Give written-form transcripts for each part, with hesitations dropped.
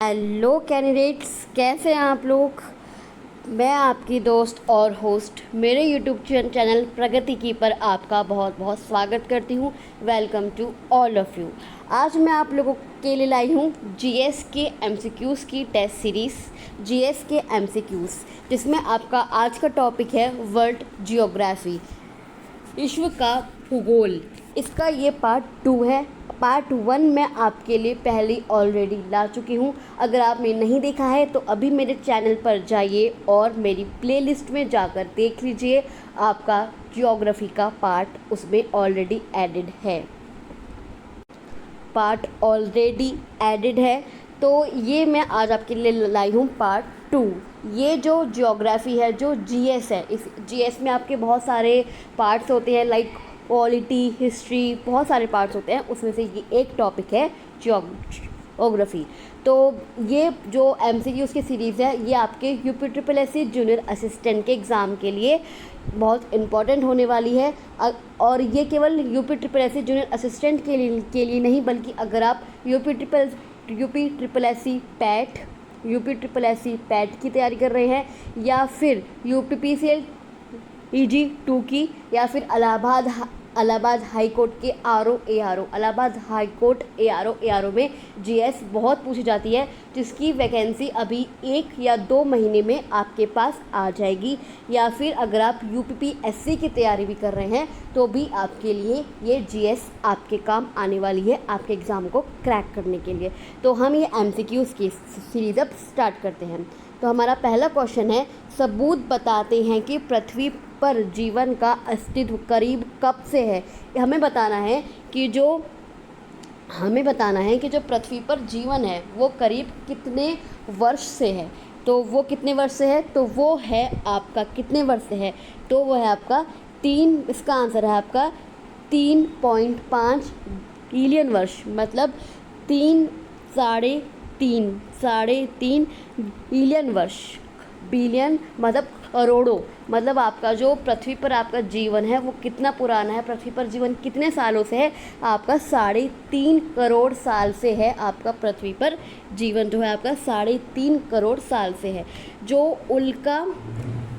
Hello candidates, कैसे हैं आप लोग। मैं आपकी दोस्त और होस्ट मेरे यूट्यूब चैनल प्रगति की पर आपका बहुत बहुत स्वागत करती हूँ। Welcome to all of you. आज मैं आप लोगों के लिए लाई हूँ जीएस के एमसीक्यूज़ की टेस्ट सीरीज़ जीएस के एमसीक्यूज़, जिसमें आपका आज का टॉपिक है वर्ल्ड जियोग्राफी, विश्व का भूगोल। इसका ये पार्ट 2 है। पार्ट 1 मैं आपके लिए पहले ऑलरेडी ला चुकी हूँ। अगर आपने नहीं देखा है तो अभी मेरे चैनल पर जाइए और मेरी प्लेलिस्ट में जाकर देख लीजिए। आपका जियोग्राफी का पार्ट उसमें ऑलरेडी एडेड है। पार्ट ऑलरेडी एडेड है, तो ये मैं आज आपके लिए लाई हूँ पार्ट 2। ये जो जियोग्राफी है, जो जीएस है, इस जीएस में आपके बहुत सारे पार्ट्स होते हैं, लाइक पॉलिटी, हिस्ट्री, बहुत सारे पार्ट्स होते हैं। उसमें से ये एक टॉपिक है जियोग्राफी। तो ये जो एमसीक्यूज़ की सीरीज़ है, ये आपके यूपी जूनियर असिस्टेंट के एग्ज़ाम के लिए बहुत इम्पॉर्टेंट होने वाली है। और ये केवल यूपी जूनियर असिस्टेंट के लिए नहीं, बल्कि अगर आप यूपी पैट की तैयारी कर रहे हैं, या फिर यूपीपीसीएल EG2 की, या फिर इलाहाबाद हाई कोर्ट के ARO Allahabad high court ARO में जीएस बहुत पूछी जाती है, जिसकी वैकेंसी अभी 1 या 2 महीने में आपके पास आ जाएगी। या फिर अगर आप यूपीपीएससी की तैयारी भी कर रहे हैं तो भी आपके लिए ये जीएस आपके काम आने वाली है, आपके एग्ज़ाम को क्रैक करने के लिए। तो हम ये एमसीक्यूज़ की सीरीज़ अब स्टार्ट करते हैं। तो हमारा पहला क्वेश्चन है, सबूत बताते हैं कि पृथ्वी पर जीवन का अस्तित्व करीब कब से है। हमें बताना है कि जो पृथ्वी पर जीवन है वो करीब कितने वर्ष से है। तो वो कितने वर्ष से है, तो वो है आपका कितने वर्ष से है, तो वो है आपका 3। इसका आंसर है आपका 3.5 बिलियन वर्ष, मतलब 3 बिलियन वर्ष। बिलियन मतलब करोड़ों, मतलब आपका जो पृथ्वी पर आपका जीवन है वो कितना पुराना है, पृथ्वी पर जीवन कितने सालों से है, आपका 3.5 करोड़ साल से है। आपका पृथ्वी पर जीवन जो है आपका 3.5 करोड़ साल से है। जो उल्का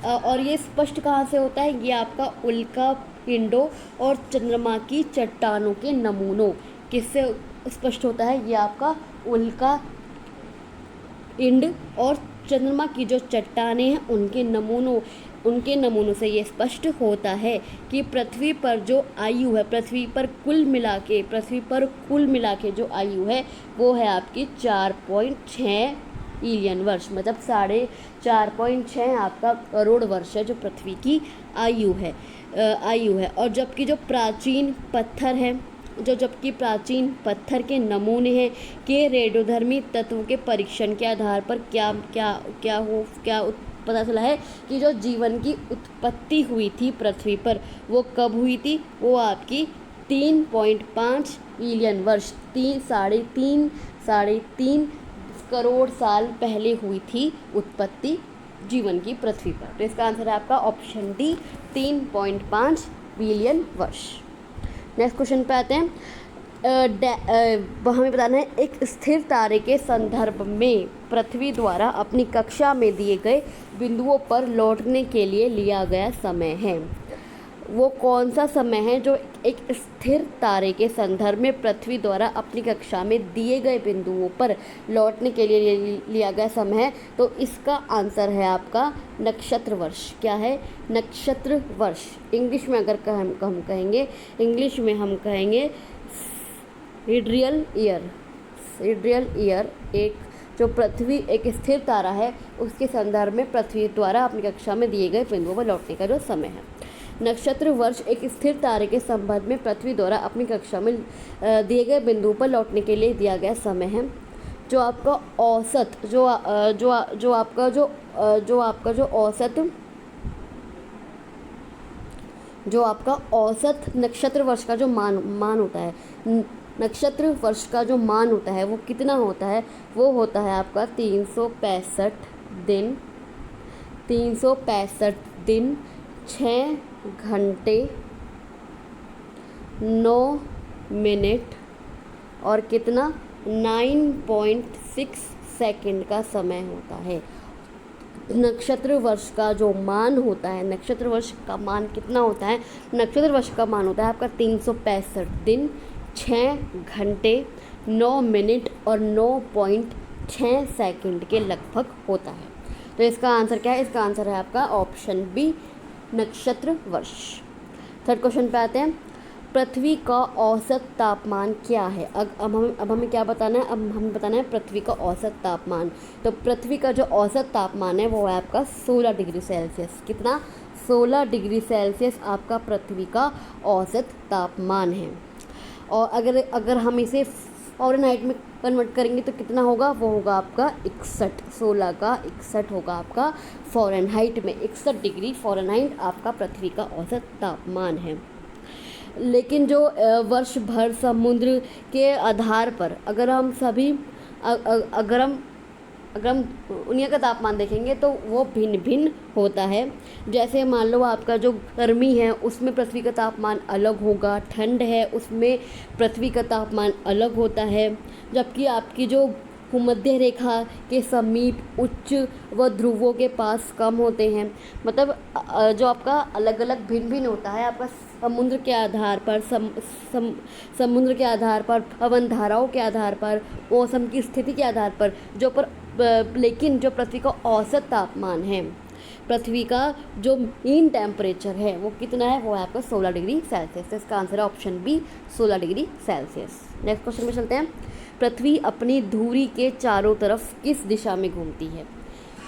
और ये स्पष्ट कहाँ से होता है, ये आपका उल्का पिंडों और चंद्रमा की चट्टानों के नमूनों किससे स्पष्ट होता है, ये आपका उल्का पिंड और चंद्रमा की जो चट्टानें हैं उनके नमूनों से ये स्पष्ट होता है कि पृथ्वी पर जो आयु है, पृथ्वी पर कुल मिला के जो आयु है वो है आपकी 4.6 बिलियन वर्ष, मतलब 4.6 आपका करोड़ वर्ष है जो पृथ्वी की आयु है। और जबकि जो प्राचीन पत्थर के नमूने हैं के रेडियोधर्मी तत्व के परीक्षण के आधार पर क्या पता चला है कि जो जीवन की उत्पत्ति हुई थी पृथ्वी पर वो कब हुई थी, वो आपकी 3.5 बिलियन वर्ष, 3.5 करोड़ साल पहले हुई थी उत्पत्ति जीवन की पृथ्वी पर। तो इसका आंसर है आपका ऑप्शन डी, 3.5 बिलियन वर्ष। नेक्स्ट क्वेश्चन पे आते हैं। हमें बताना है, एक स्थिर तारे के संदर्भ में पृथ्वी द्वारा अपनी कक्षा में दिए गए बिंदुओं पर लौटने के लिए लिया गया समय है। वो कौन सा समय है जो एक स्थिर तारे के संदर्भ में पृथ्वी द्वारा अपनी कक्षा में दिए गए बिंदुओं पर लौटने के लिए लिया गया समय है। तो इसका आंसर है आपका नक्षत्र वर्ष। क्या है, नक्षत्र वर्ष। इंग्लिश में अगर हम कहेंगे सिडियल ईयर। एक जो पृथ्वी एक स्थिर तारा है उसके संदर्भ में पृथ्वी द्वारा अपनी कक्षा में दिए गए बिंदुओं पर लौटने का जो समय है। नक्षत्र वर्ष एक स्थिर तारे के संबंध में पृथ्वी द्वारा अपनी कक्षा में दिए गए बिंदु पर लौटने के लिए दिया गया समय है। जो आपका औसत नक्षत्र वर्ष का जो मान होता है, नक्षत्र वर्ष का जो मान होता है वो कितना होता है, वो होता है आपका 365 दिन 6 घंटे 9 मिनट और कितना 9.6 सेकंड का समय होता है। नक्षत्र वर्ष का जो मान होता है, नक्षत्र वर्ष का मान कितना होता है? नक्षत्र वर्ष का मान होता है आपका 365 दिन, 6 घंटे, 9 मिनट और 9.6 सेकंड के लगभग होता है। तो इसका आंसर क्या है? इसका आंसर है आपका ऑप्शन बी, नक्षत्र वर्ष। थर्ड क्वेश्चन पे आते हैं। पृथ्वी का औसत तापमान क्या है? अब हमें क्या बताना है? अब हमें बताना है पृथ्वी का औसत तापमान। तो पृथ्वी का जो औसत तापमान है वो है आपका 16 डिग्री सेल्सियस। कितना? 16 डिग्री सेल्सियस आपका पृथ्वी का औसत तापमान है। और अगर हम इसे फ़ारेनहाइट में कन्वर्ट करेंगे तो कितना होगा? वो होगा आपका 61। 16 का 61 होगा आपका फ़ारेनहाइट में। 61 डिग्री फ़ारेनहाइट आपका पृथ्वी का औसत तापमान है। लेकिन जो वर्ष भर समुद्र के आधार पर अगर हम दुनिया का तापमान देखेंगे तो वो भिन्न भिन्न होता है। जैसे मान लो आपका जो गर्मी है उसमें पृथ्वी का तापमान अलग होगा, ठंड है उसमें पृथ्वी का तापमान अलग होता है, जबकि आपकी जो भूमध्य रेखा के समीप उच्च व ध्रुवों के पास कम होते हैं। मतलब जो आपका अलग अलग भिन्न भिन्न होता है आपका समुद्र के आधार पर, समुद्र के आधार पर, पवन धाराओं के आधार पर, मौसम की स्थिति के आधार पर लेकिन जो पृथ्वी का औसत तापमान है, पृथ्वी का जो मीन टेम्परेचर है वो कितना है? वो है आपका 16 डिग्री सेल्सियस। तो इसका आंसर है option B, 16 degree celsius. Next question में चलते हैं। पृथ्वी अपनी धुरी के चारों तरफ किस दिशा में घूमती है?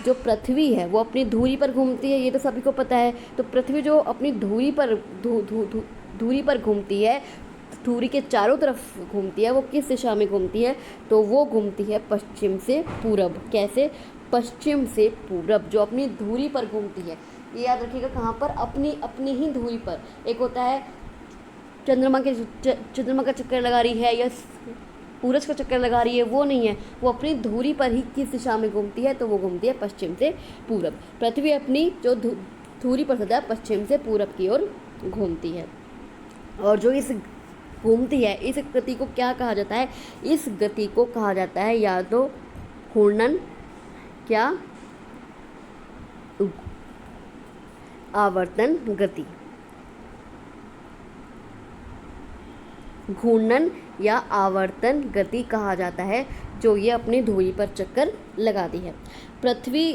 जो पृथ्वी है वो अपनी धुरी पर घूमती है, ये तो सभी को पता है। तो पृथ्वी जो अपनी धुरी पर घूमती है, धुरी के चारों तरफ घूमती है, वो किस दिशा में घूमती है? तो वो घूमती है पश्चिम से पूरब। कैसे? पश्चिम से पूरब जो अपनी धुरी पर घूमती है। ये याद रखिएगा, कहाँ पर? अपनी ही धुरी पर। एक होता है चंद्रमा का चक्कर लगा रही है या सूरज का चक्कर लगा रही है, वो नहीं है। वो अपनी धुरी पर ही किस दिशा में घूमती है? तो वो घूमती है पश्चिम से पूरब। पृथ्वी अपनी जो धुरी पर सदा पश्चिम से पूरब की ओर घूमती है। और जो इस घूमती है, इस गति को क्या कहा जाता है? इस गति को कहा जाता है या तो घूर्णन, क्या? आवर्तन गति। घूर्णन या आवर्तन गति कहा जाता है जो ये अपनी धुरी पर चक्कर लगाती है। पृथ्वी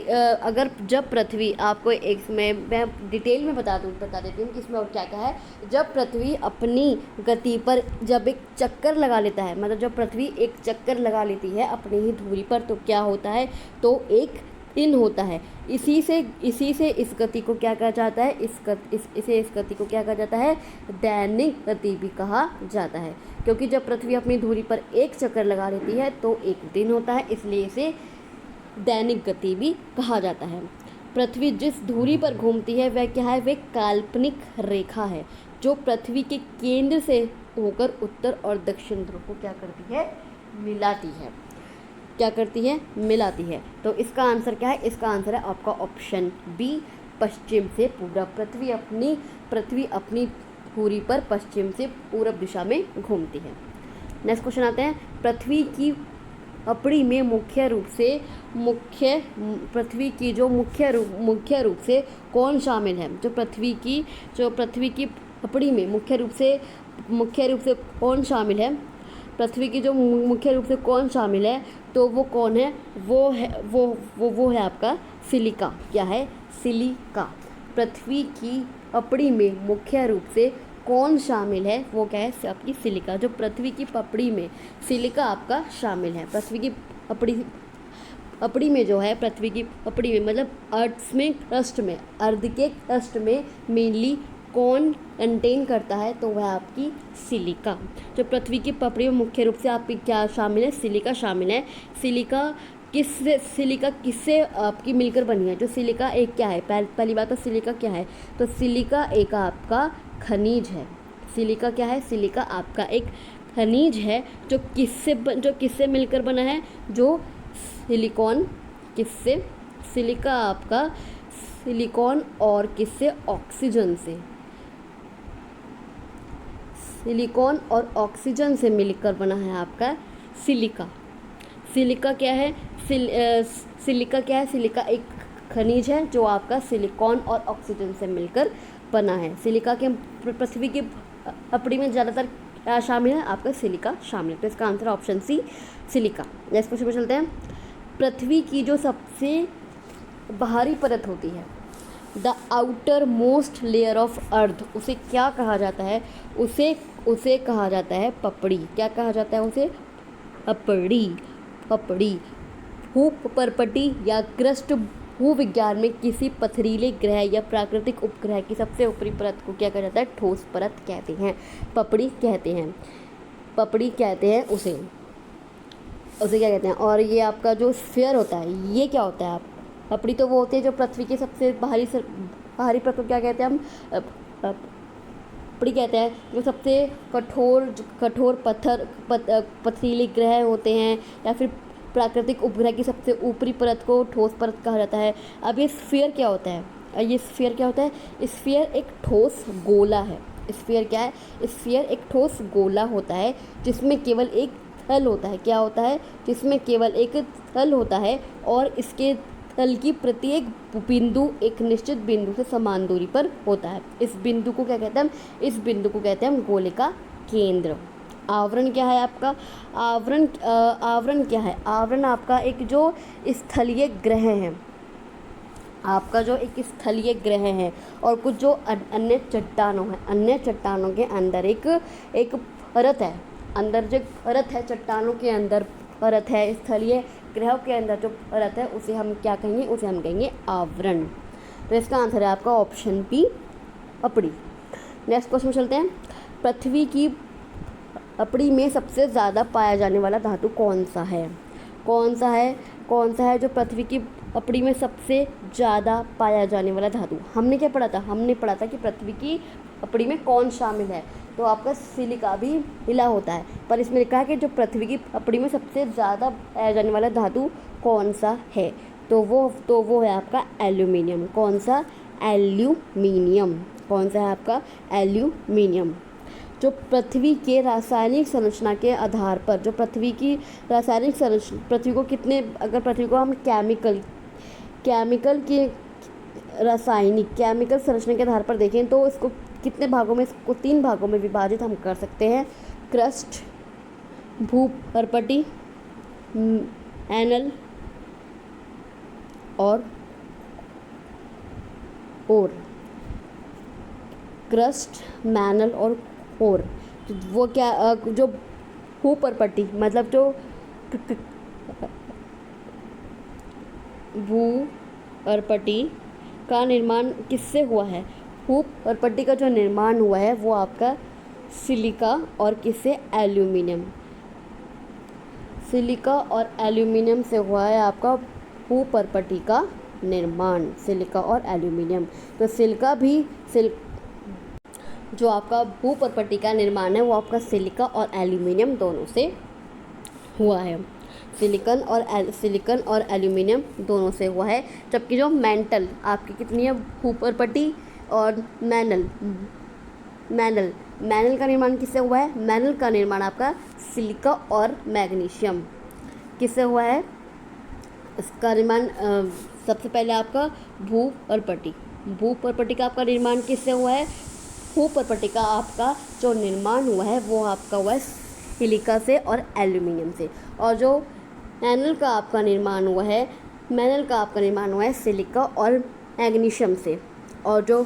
जब पृथ्वी आपको मैं डिटेल में बता देती हूँ कि इसमें और क्या क्या है। जब पृथ्वी अपनी गति पर जब एक चक्कर लगा लेता है, मतलब जब पृथ्वी एक चक्कर लगा लेती है अपनी ही धुरी पर, तो क्या होता है? तो एक दिन होता है। इसी से इस गति को क्या कहा जाता है? इस गति को क्या कहा जाता है? दैनिक गति भी कहा जाता है। क्योंकि जब पृथ्वी अपनी धुरी पर एक चक्कर लगा लेती है तो एक दिन होता है, इसलिए इसे दैनिक गति भी कहा जाता है। पृथ्वी जिस धुरी पर घूमती है वह क्या है? वह काल्पनिक रेखा है जो पृथ्वी के केंद्र से होकर उत्तर और दक्षिण ध्रुव को क्या करती है? मिलाती है। क्या करती है? मिलाती है। तो इसका आंसर क्या है? इसका आंसर है आपका ऑप्शन बी, पश्चिम से पूरब। पृथ्वी अपनी धुरी पर पश्चिम से पूरब दिशा में घूमती है। नेक्स्ट क्वेश्चन आते हैं। पृथ्वी की पपड़ी में मुख्य रूप से कौन शामिल है? जो पृथ्वी की पपड़ी में मुख्य रूप से कौन शामिल है? पृथ्वी की जो मुख्य रूप से कौन शामिल है, तो वो कौन है? वो है आपका सिलिका। क्या है? सिलिका। पृथ्वी की पपड़ी में मुख्य रूप से कौन शामिल है? वो क्या है? आपकी सिलिका। जो पृथ्वी की पपड़ी में सिलिका आपका शामिल है। पृथ्वी की पपड़ी में जो है, पृथ्वी की पपड़ी में मतलब अर्ध के क्रस्ट में मेनली कौन कंटेन करता है? तो वह आपकी सिलिका। जो पृथ्वी की पपड़ी में मुख्य रूप से आपकी क्या शामिल है? सिलिका शामिल है। सिलिका किससे आपकी मिलकर बनी है? जो सिलिका एक क्या है? पहली बात तो सिलिका क्या है? तो सिलिका एक आपका खनिज है। सिलिका क्या है? सिलिका आपका एक खनिज है जो किससे मिलकर बना है? जो सिलिकॉन। किससे? सिलिका आपका सिलिकॉन और किससे? ऑक्सीजन से। सिलिकॉन और ऑक्सीजन से मिलकर बना है आपका सिलिका। सिलिका क्या है? सिलिका क्या है? सिलिका एक खनिज है जो आपका सिलिकॉन और ऑक्सीजन से मिलकर बना है। सिलिका के पृथ्वी की पपड़ी में ज़्यादातर क्या शामिल है? आपका सिलिका शामिल है। तो इसका answer option C, silica. Next question पे चलते हैं। पृथ्वी की जो सबसे बाहरी परत होती है, the outer most layer of earth, उसे क्या कहा जाता है? उसे कहा जाता है पपड़ी। क्या कहा जाता है उसे? पपड़ी। पपड़ी भूपर्पटी या क्रस्ट भूविज्ञान में किसी पथरीले ग्रह या प्राकृतिक उपग्रह की सबसे ऊपरी परत को क्या कहा जाता है? ठोस परत कहते हैं, पपड़ी कहते हैं। पपड़ी कहते हैं उसे क्या कहते हैं? और ये आपका जो स्फीयर होता है, ये क्या होता है? आप पपड़ी तो वो होती है जो पृथ्वी की सबसे बाहरी परत को क्या कहते हैं हम? पपड़ी कहते हैं। जो सबसे कठोर पथरीले ग्रह होते हैं या फिर प्राकृतिक उपग्रह की सबसे ऊपरी परत को ठोस परत कहा जाता है। अब ये स्फीयर क्या होता है? स्फीयर एक ठोस गोला है। स्फीयर क्या है? स्फीयर एक ठोस गोला होता है जिसमें केवल एक तल होता है। क्या होता है? जिसमें केवल एक तल होता है और इसके तल की प्रत्येक बिंदु एक निश्चित बिंदु से समान दूरी पर होता है। इस बिंदु को क्या कहते हैं हम? इस बिंदु को कहते हैं हम गोले का केंद्र। आवरण क्या है आपका? आवरण क्या है? आवरण आपका एक जो स्थलीय ग्रह है, आपका जो एक स्थलीय ग्रह है और कुछ जो अन्य चट्टानों के अंदर एक परत है। अंदर जो परत है, चट्टानों के अंदर परत है, स्थलीय ग्रहों के अंदर जो परत है, उसे हम क्या कहेंगे? उसे हम कहेंगे आवरण। तो इसका आंसर है आपका ऑप्शन बी, पपड़ी। नेक्स्ट क्वेश्चन चलते हैं। पृथ्वी की पपड़ी में सबसे ज़्यादा पाया जाने वाला धातु कौन सा है? कौन सा है जो पृथ्वी की पपड़ी में सबसे ज़्यादा पाया जाने वाला धातु? हमने क्या पढ़ा था? हमने पढ़ा था कि पृथ्वी की पपड़ी में कौन शामिल है, तो आपका सिलिका भी मिला होता है, पर इसमें लिखा है कि जो पृथ्वी की पपड़ी में सबसे ज़्यादा पाया जाने वाला धातु कौन सा है? तो वो है आपका एल्यूमिनियम। कौन सा? एल्यूमिनियम। कौन सा है आपका? एल्यूमिनियम। जो पृथ्वी के रासायनिक संरचना के आधार पर, जो पृथ्वी की रासायनिक संरचना, अगर पृथ्वी को हम केमिकल की केमिकल संरचना के आधार पर देखें तो इसको कितने भागों में? इसको 3 भागों में विभाजित हम कर सकते हैं। क्रस्ट, भूपर्पटी, मैनल और ओर। क्रस्ट, मैनल और ओर। वो क्या? जो भूपर्पटी मतलब जो भूपर्पटी का निर्माण किससे हुआ है? भूपर्पटी का जो निर्माण हुआ है वो आपका सिलिका और किससे? एल्यूमिनियम। सिलिका और एल्यूमिनियम से हुआ है आपका भूपर्पटी का निर्माण, सिलिका और एल्यूमिनियम। तो जो आपका भूपर्पटी का निर्माण है वो आपका सिलिका और एल्यूमिनियम दोनों से हुआ है। सिलिकन और एल्यूमिनियम दोनों से हुआ है। जबकि जो मेंटल आपकी कितनी है? भूपर्पटी और मैनल का निर्माण किससे हुआ है? मैनल का निर्माण आपका सिलिका और मैग्नीशियम किससे हुआ है? इसका निर्माण सबसे पहले आपका भूपर्पटी का आपका निर्माण किससे हुआ है? भूपर्पटी का आपका जो निर्माण हुआ है वो आपका हुआ है सिलिका से और एल्यूमिनियम से। और जो मैनल का आपका निर्माण हुआ है सिलिका और मैग्नीशियम से। और जो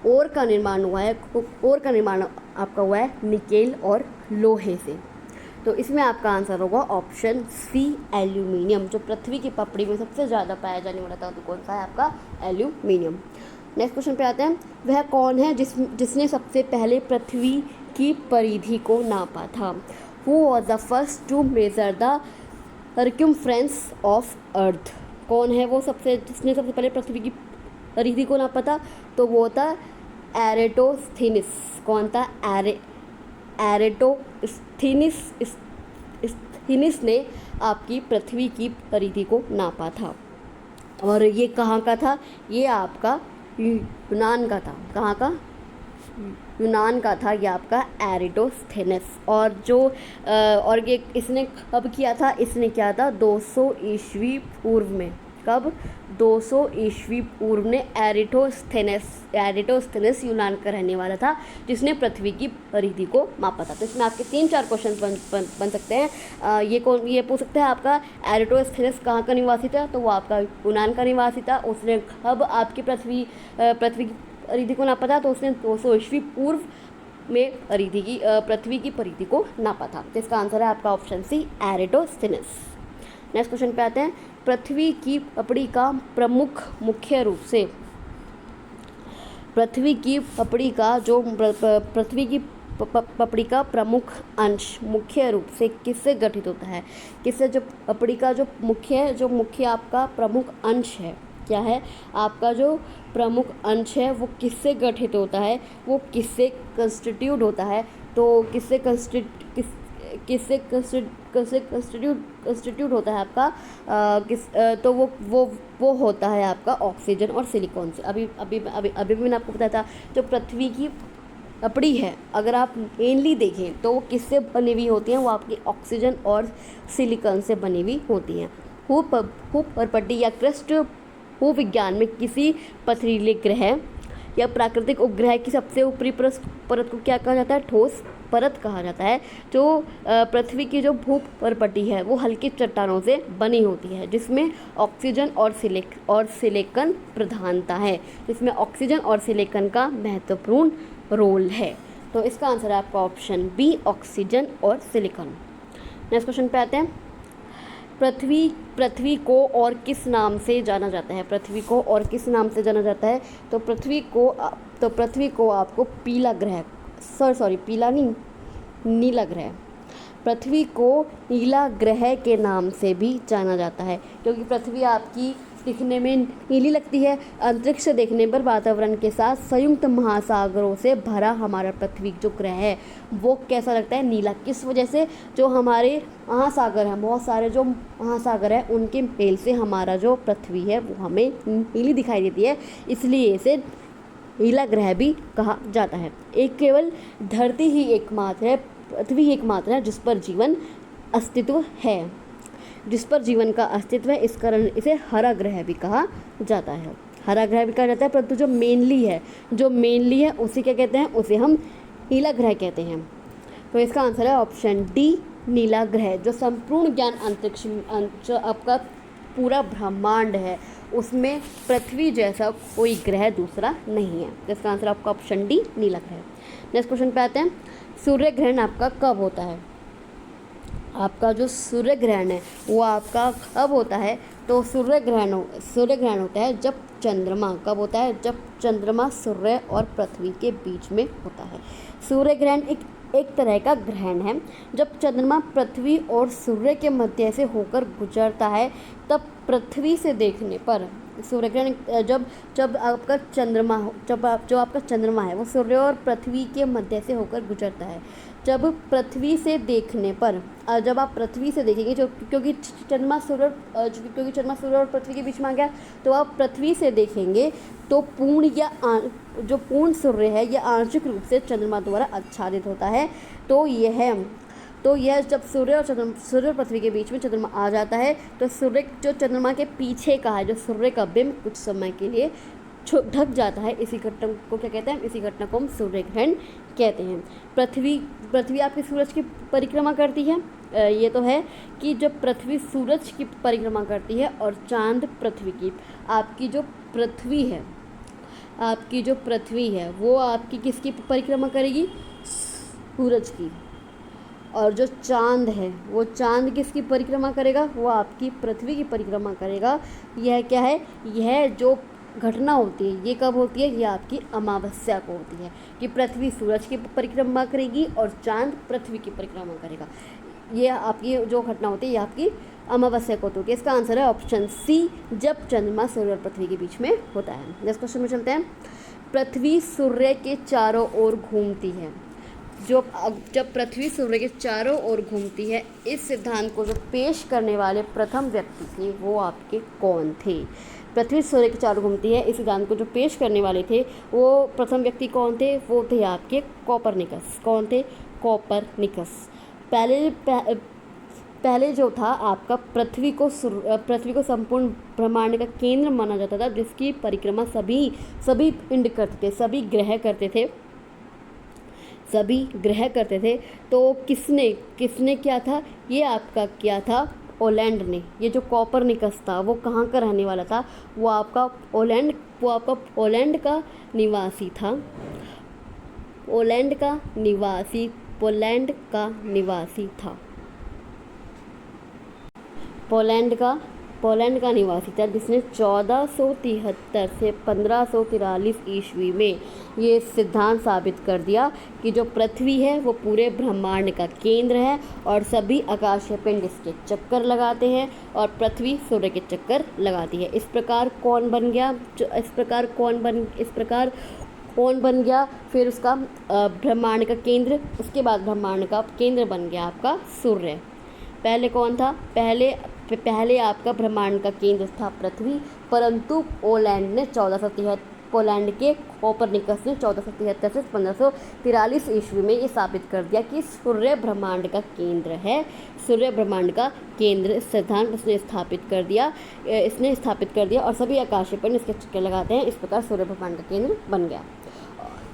ओर का निर्माण आपका हुआ है निकेल और लोहे से। तो इसमें आपका आंसर होगा ऑप्शन सी, एल्यूमिनियम। जो पृथ्वी की पपड़ी में सबसे ज़्यादा पाया जाने वाला धातु कौन सा है? आपका एल्यूमिनियम। नेक्स्ट क्वेश्चन पे आते हैं। वह कौन है जिसने सबसे पहले पृथ्वी की परिधि को नापा था? Who was the first to measure the circumference of earth? कौन है वो जिसने सबसे पहले पृथ्वी की परिधि को नापा था? तो वो था एरेटोस्थेनिस। कौन था? एरेटोस्थेनिस ने आपकी पृथ्वी की परिधि को नापा था। और ये कहाँ का था? ये आपका यूनान का था। कहाँ का? यूनान का था, ये आपका एरिटोस्थेनेस। और जो और ये इसने कब किया था, इसने किया था 200 ईस्वी पूर्व में। कब? 200 ईस्वी पूर्व में एरिटोस्थेनेस यूनान का रहने वाला था, जिसने पृथ्वी की परिधि को मापा था। तो इसमें आपके 3-4 क्वेश्चन बन सकते हैं। ये पूछ सकते हैं आपका एरिटोस्थेनेस कहाँ का निवासी था, तो वो आपका यूनान का निवासी था। उसने कब आपकी पृथ्वी की परिधि को नापा था, तो उसने 200 ईस्वी पूर्व में पृथ्वी की परिधि को नापा था। तो इसका आंसर है आपका ऑप्शन सी, एरिटोस्थेनेस। नेक्स्ट क्वेश्चन पे आते हैं। पृथ्वी की पपड़ी का मुख्य रूप से पृथ्वी की पपड़ी का प्रमुख अंश मुख्य रूप से किससे गठित होता है? किससे? जो पपड़ी का जो मुख्य आपका प्रमुख अंश है, क्या है आपका जो प्रमुख अंश है, वो किससे गठित होता है? वो किससे कंस्टिट्यूट होता है? तो किससे कंस्टिट्यूट होता है आपका? तो वो होता है आपका ऑक्सीजन और सिलिकॉन से। अभी मैंने आपको बताया था, जो पृथ्वी की पपड़ी है, अगर आप मेनली देखें तो वो किससे बनी हुई होती हैं? वो आपकी ऑक्सीजन और सिलिकॉन से बनी हुई होती हैं। भूपर्पटी या क्रस्ट भूविज्ञान में किसी पथरीले ग्रह या प्राकृतिक उपग्रह की सबसे ऊपरी परत को क्या कहा जाता है? ठोस परत कहा जाता है। जो पृथ्वी की जो भूपर्पटी है वो हल्की चट्टानों से बनी होती है, जिसमें ऑक्सीजन और सिलिकॉन प्रधानता है, जिसमें ऑक्सीजन और सिलिकॉन का महत्वपूर्ण रोल है। तो इसका आंसर है आपका ऑप्शन बी, ऑक्सीजन और सिलिकॉन। नेक्स्ट क्वेश्चन पे आते हैं। पृथ्वी को और किस नाम से जाना जाता है? पृथ्वी को और किस नाम से जाना जाता है? तो पृथ्वी को आपको नीला ग्रह, पृथ्वी को नीला ग्रह के नाम से भी जाना जाता है, क्योंकि पृथ्वी आपकी दिखने में नीली लगती है। अंतरिक्ष से देखने पर वातावरण के साथ संयुक्त महासागरों से भरा हमारा पृथ्वी जो ग्रह है वो कैसा लगता है? नीला। किस वजह से? जो हमारे महासागर हैं, बहुत सारे जो महासागर हैं, उनके मेल से हमारा जो पृथ्वी है वो हमें नीली दिखाई देती है, इसलिए इसे नीला ग्रह भी कहा जाता है। केवल धरती ही एकमात्र है, पृथ्वी एकमात्र है जिस पर जीवन अस्तित्व है, जिस पर जीवन का अस्तित्व है। इस कारण इसे हरा ग्रह भी कहा जाता है, हरा ग्रह भी कहा जाता है। परंतु जो मेनली है उसे क्या कहते हैं? उसे हम नीला ग्रह कहते हैं। तो इसका आंसर है ऑप्शन डी, नीला ग्रह। जो संपूर्ण ज्ञान अंतरिक्ष, जो आपका पूरा ब्रह्मांड है, उसमें पृथ्वी जैसा कोई ग्रह दूसरा नहीं है। तो इसका आंसर आपका ऑप्शन डी, नीला ग्रह। नेक्स्ट क्वेश्चन पे आते हैं। सूर्य ग्रहण आपका कब होता है? आपका जो सूर्य ग्रहण है वो आपका कब होता है? तो सूर्य ग्रहण होता है जब चंद्रमा, कब होता है? जब चंद्रमा सूर्य और पृथ्वी के बीच में होता है। सूर्य ग्रहण एक तरह का ग्रहण है। जब चंद्रमा पृथ्वी और सूर्य के मध्य से होकर गुजरता है, तब पृथ्वी से देखने पर सूर्य ग्रहण जब आपका चंद्रमा है वो सूर्य और पृथ्वी के मध्य से होकर गुजरता है। जब पृथ्वी से देखने पर, जब आप पृथ्वी से देखेंगे, क्योंकि चंद्रमा सूर्य और पृथ्वी के बीच में आ गया, तो आप पृथ्वी से देखेंगे तो जो पूर्ण सूर्य है यह आंशिक रूप से चंद्रमा द्वारा आच्छादित होता है। तो यह जब सूर्य और पृथ्वी के बीच में चंद्रमा आ जाता है, तो सूर्य जो चंद्रमा के पीछे का है, जो सूर्य का बिंब कुछ समय के लिए ढक जाता है, इसी घटना को क्या कहते हैं? इसी घटना को हम सूर्य ग्रहण कहते हैं। पृथ्वी आपकी सूरज की परिक्रमा करती है। ये तो है कि जब पृथ्वी सूरज की परिक्रमा करती है और चांद पृथ्वी की, आपकी जो पृथ्वी है वो आपकी किसकी परिक्रमा करेगी? सूरज की। और जो चांद है वो चांद किसकी परिक्रमा करेगा? वो आपकी पृथ्वी की परिक्रमा करेगा। यह क्या है? यह जो घटना होती है ये कब होती है? ये आपकी अमावस्या को होती है, कि पृथ्वी सूरज की परिक्रमा करेगी और चांद पृथ्वी की परिक्रमा करेगा। ये आपकी जो घटना होती है ये आपकी अमावस्या को होती है। इसका आंसर है ऑप्शन सी, जब चंद्रमा सूर्य और पृथ्वी के बीच में होता है। नेक्स्ट क्वेश्चन में चलते हैं। पृथ्वी सूर्य के चारों ओर घूमती है। जब पृथ्वी सूर्य के चारों ओर घूमती है, इस सिद्धांत को जो पेश करने वाले प्रथम व्यक्ति थे वो आपके कौन थे? पृथ्वी सूर्य के चारों घूमती है, इस सिद्धांत को जो पेश करने वाले थे वो प्रथम व्यक्ति कौन थे? वो थे आपके कोपरनिकस। कौन थे? कोपरनिकस। पहले जो था आपका पृथ्वी को संपूर्ण ब्रह्मांड का केंद्र माना जाता था, जिसकी परिक्रमा सभी पिंड करते थे, सभी ग्रह करते थे। तो किसने किया था? ये आपका किया था ओलैंड ने। ये जो कोपरनिकस था वो कहाँ का रहने वाला था? वो आपका पोलैंड का निवासी था। पोलैंड का निवासी था। पोलैंड का निवासी था, जिसने 1473 से 1543 ईस्वी में ये सिद्धांत साबित कर दिया कि जो पृथ्वी है वो पूरे ब्रह्मांड का केंद्र है और सभी आकाशीय पिंड इसके चक्कर लगाते हैं और पृथ्वी सूर्य के चक्कर लगाती है। इस प्रकार कौन बन गया फिर उसका ब्रह्मांड का केंद्र? उसके बाद ब्रह्मांड का केंद्र बन गया आपका सूर्य। पहले कौन था? पहले आपका ब्रह्मांड का केंद्र था पृथ्वी, परंतु पोलैंड के कोपरनिकस ने 1473 से 1543 ईस्वी में ये साबित कर दिया कि सूर्य ब्रह्मांड का केंद्र है। सूर्य ब्रह्मांड का केंद्र सिद्धांत इसने स्थापित कर दिया और सभी आकाशीय पिंड इसके चक्कर लगाते हैं। इस प्रकार सूर्य ब्रह्मांड का केंद्र बन गया।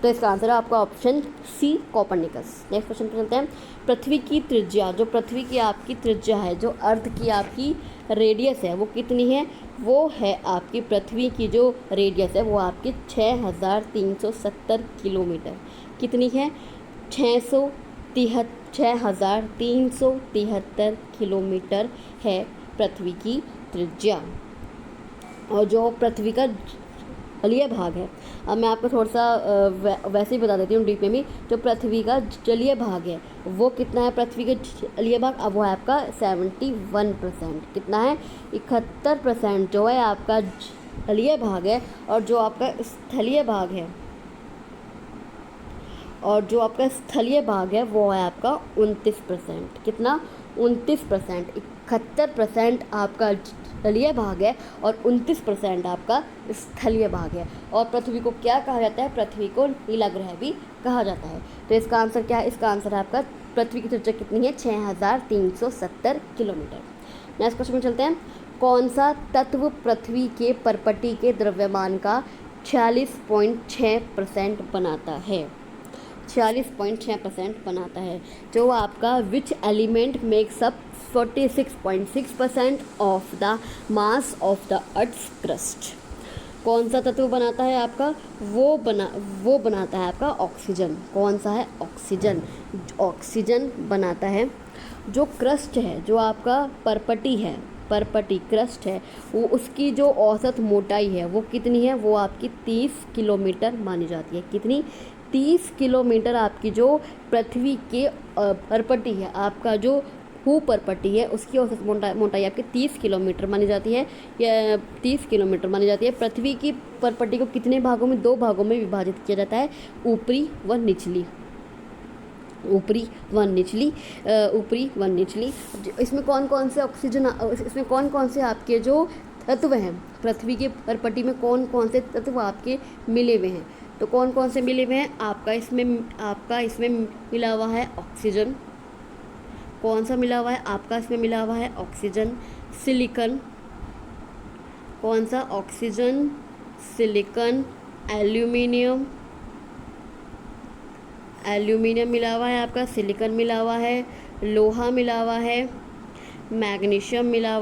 तो इसका आंसर है आपका option C, Copernicus. Next question पे चलते हैं। पृथ्वी की त्रिज्या, जो पृथ्वी की आपकी त्रिज्या है, जो अर्थ की आपकी रेडियस है, वो कितनी है? वो है आपकी पृथ्वी की जो रेडियस है वो आपकी 6370 किलोमीटर। कितनी है? 6373 किलोमीटर है पृथ्वी की त्रिज्या। और जो पृथ्वी का जलीय भाग है, अब मैं आपको थोड़ा सा वैसे ही बता देती हूँ डीप में भी। जो पृथ्वी का जलीय भाग है वो कितना है? पृथ्वी का जलीय भाग अब वो है आपका 71%। कितना है? 71% जो है आपका जलीय भाग है। और जो आपका स्थलीय भाग है वो है आपका 29%। कितना? 29%। 71% आपका जलीय भाग है और 29% आपका स्थलीय भाग है। और पृथ्वी को क्या कहा जाता है? पृथ्वी को नीला ग्रह भी कहा जाता है। तो इसका आंसर क्या है? इसका आंसर है आपका पृथ्वी की त्रिज्या कितनी है? 6370 किलोमीटर। नेक्स्ट क्वेश्चन में चलते हैं। कौन सा तत्व पृथ्वी के परपटी के द्रव्यमान का 46.6% बनाता है? 46.6% बनाता है। जो आपका which element makes up 46.6% of the mass of the earth's crust. कौन सा तत्व बनाता है आपका? वो बनाता है आपका ऑक्सीजन। कौन सा है? ऑक्सीजन बनाता है। जो क्रस्ट है, जो आपका परपटी क्रस्ट है, वो उसकी जो औसत मोटाई है वो कितनी है? वो आपकी 30 किलोमीटर मानी जाती है। कितनी? 30 किलोमीटर आपकी जो पृथ्वी के परपटी है, आपका जो भूपरपटी है, उसकी औसत मोटाई आपकी 30 किलोमीटर मानी जाती है। या 30 किलोमीटर मानी जाती है। पृथ्वी की परपटी को कितने भागों में? 2 भागों में विभाजित किया जाता है, ऊपरी व निचली। इसमें कौन कौन से आपके जो तत्व हैं पृथ्वी के परपटी में, कौन कौन से तत्व आपके मिले हुए हैं? तो कौन कौन से मिले हुए हैं? आपका इसमें मिला हुआ है ऑक्सीजन। कौन सा मिला हुआ है? आपका इसमें मिला हुआ है ऑक्सीजन। सिलिकॉन। कौन सा? ऑक्सीजन, सिलिकॉन, एल्यूमिनियम मिला हुआ है आपका। सिलिकॉन मिला हुआ है, लोहा मिला हुआ है, मैग्नीशियम मिला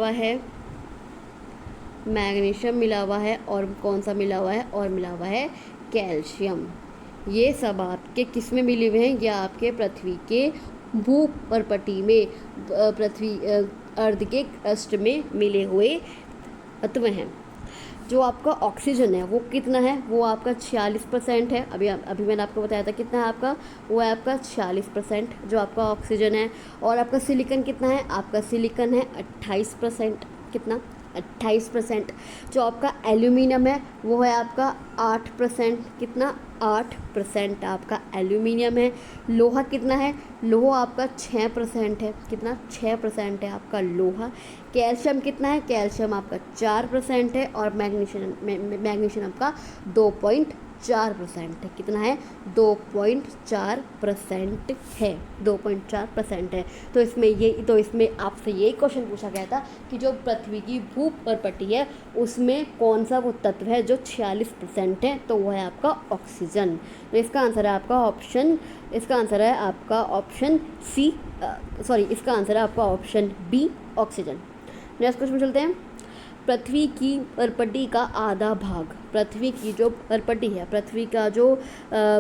हुआ है और कौन सा मिला हुआ है? और मिला हुआ है कैल्शियम। ये सब आपके किस में मिले हुए हैं? ये आपके पृथ्वी के भूपरपटी में, पृथ्वी अर्थ के क्रस्ट में मिले हुए तत्व हैं। जो आपका ऑक्सीजन है वो कितना है? वो आपका 46% है। अभी मैंने आपको बताया था कितना है आपका? वो है आपका 46% जो आपका ऑक्सीजन है। और आपका सिलिकॉन कितना है? आपका सिलिकॉन है 28%। कितना? 28%। जो आपका एल्यूमिनियम है वो है आपका 8%। कितना? 8% आपका एल्यूमिनियम है। लोहा कितना है? लोहा आपका 6% है। कितना? 6% है आपका लोहा। कैल्शियम कितना है? कैल्शियम आपका 4% है। और मैग्नीशियम आपका 2.4% है। कितना है? 2.4% है। 2.4% है। तो इसमें आपसे यही क्वेश्चन पूछा गया था कि जो पृथ्वी की भूपर्पटी है उसमें कौन सा वो तत्व है जो 46% है, तो वो है आपका ऑक्सीजन। तो इसका आंसर है आपका ऑप्शन सी, इसका आंसर है आपका option B, oxygen. Next question चलते हैं। पृथ्वी की परपटी का आधा भाग, पृथ्वी की जो परपटी है, पृथ्वी का जो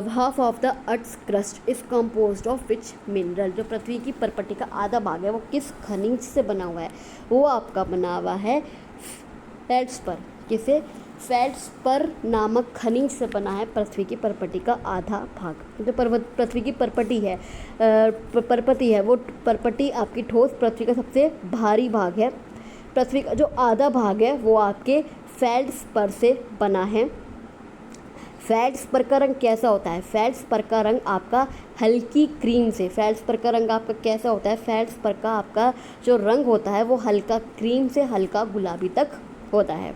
half of the earth's crust is composed of which mineral, जो पृथ्वी की परपटी का आधा भाग है वो किस खनिज से बना हुआ है? वो आपका बना हुआ है फेल्ड्सपर। किसे? फेल्ड्सपर नामक खनिज से बना है पृथ्वी की परपटी का आधा भाग। जो पृथ्वी की परपटी है वो परपटी आपकी ठोस पृथ्वी का सबसे भारी भाग है। पृथ्वी का जो आधा भाग है वो आपके फेल्ड्सपर से बना है। फेल्ड्सपर का रंग कैसा होता है? फेल्ड्सपर का रंग आपका हल्की क्रीम से, फेल्ड्सपर का रंग आपका कैसा होता है? फेल्ड्सपर का आपका जो रंग होता है वो हल्का क्रीम से हल्का गुलाबी तक होता है।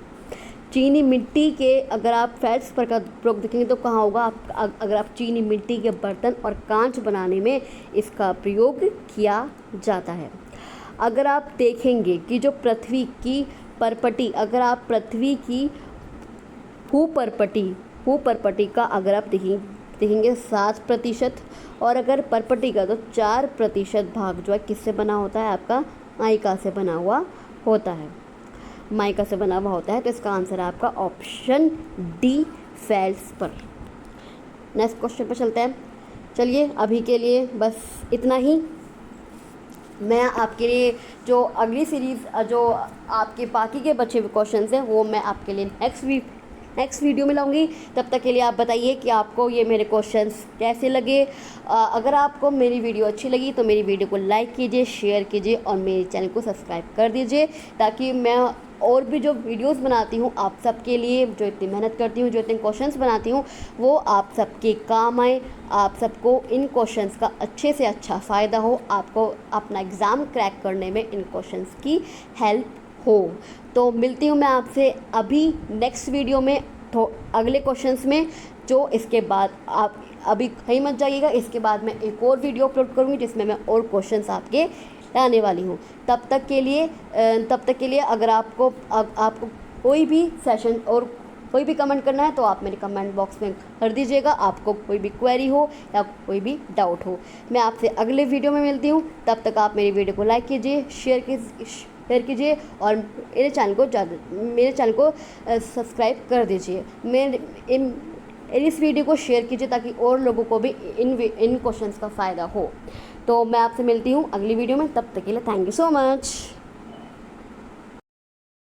चीनी मिट्टी के, अगर आप फेल्ड्सपर का प्रयोग देखेंगे तो कहाँ होगा? अगर आप चीनी मिट्टी के बर्तन और कांच बनाने में इसका प्रयोग किया जाता है। अगर आप देखेंगे कि जो पृथ्वी की परपटी, अगर आप पृथ्वी की भूपर्पटी का अगर आप देखेंगे 7%, और अगर परपटी का तो 4% भाग जो है किससे बना होता है? आपका माइका से बना हुआ होता है। माइका से बना हुआ होता है। तो इसका आंसर है आपका ऑप्शन डी, फेल्ड्सपर। नेक्स्ट क्वेश्चन पर चलते हैं। चलिए अभी के लिए बस इतना ही। मैं आपके लिए जो अगली सीरीज़ जो आपके बाकी के बचे हुए क्वेश्चंस हैं वो मैं आपके लिए नेक्स्ट वीडियो में लाऊंगी। तब तक के लिए आप बताइए कि आपको ये मेरे क्वेश्चंस कैसे लगे। अगर आपको मेरी वीडियो अच्छी लगी तो मेरी वीडियो को लाइक कीजिए, शेयर कीजिए और मेरे चैनल को सब्सक्राइब कर दीजिए, ताकि मैं और भी जो वीडियोस बनाती हूँ आप सबके लिए, जो इतनी मेहनत करती हूँ, जो इतने क्वेश्चंस बनाती हूँ, वो आप सबके काम आए, आप सबको इन क्वेश्चंस का अच्छे से अच्छा फ़ायदा हो, आपको अपना एग्ज़ाम क्रैक करने में इन क्वेश्चंस की हेल्प हो। तो मिलती हूँ मैं आपसे अभी नेक्स्ट वीडियो में अगले क्वेश्चंस में। जो इसके बाद आप अभी कहीं मत जाइएगा, इसके बाद मैं एक और वीडियो अपलोड करूँगी जिसमें मैं और क्वेश्चंस आपके लाने वाली हूँ। तब तक के लिए अगर आपको कोई भी सेशन और कोई भी कमेंट करना है तो आप मेरे कमेंट बॉक्स में कर दीजिएगा। आपको कोई भी क्वेरी हो या कोई भी डाउट हो, मैं आपसे अगले वीडियो में मिलती हूँ। तब तक आप मेरी वीडियो को लाइक कीजिए, शेयर कीजिए और मेरे चैनल को सब्सक्राइब कर दीजिए। इस वीडियो को शेयर कीजिए ताकि और लोगों को भी इन क्वेश्चंस का फ़ायदा हो। तो मैं आपसे मिलती हूँ अगली वीडियो में। तब तक के लिए थैंक यू सो मच।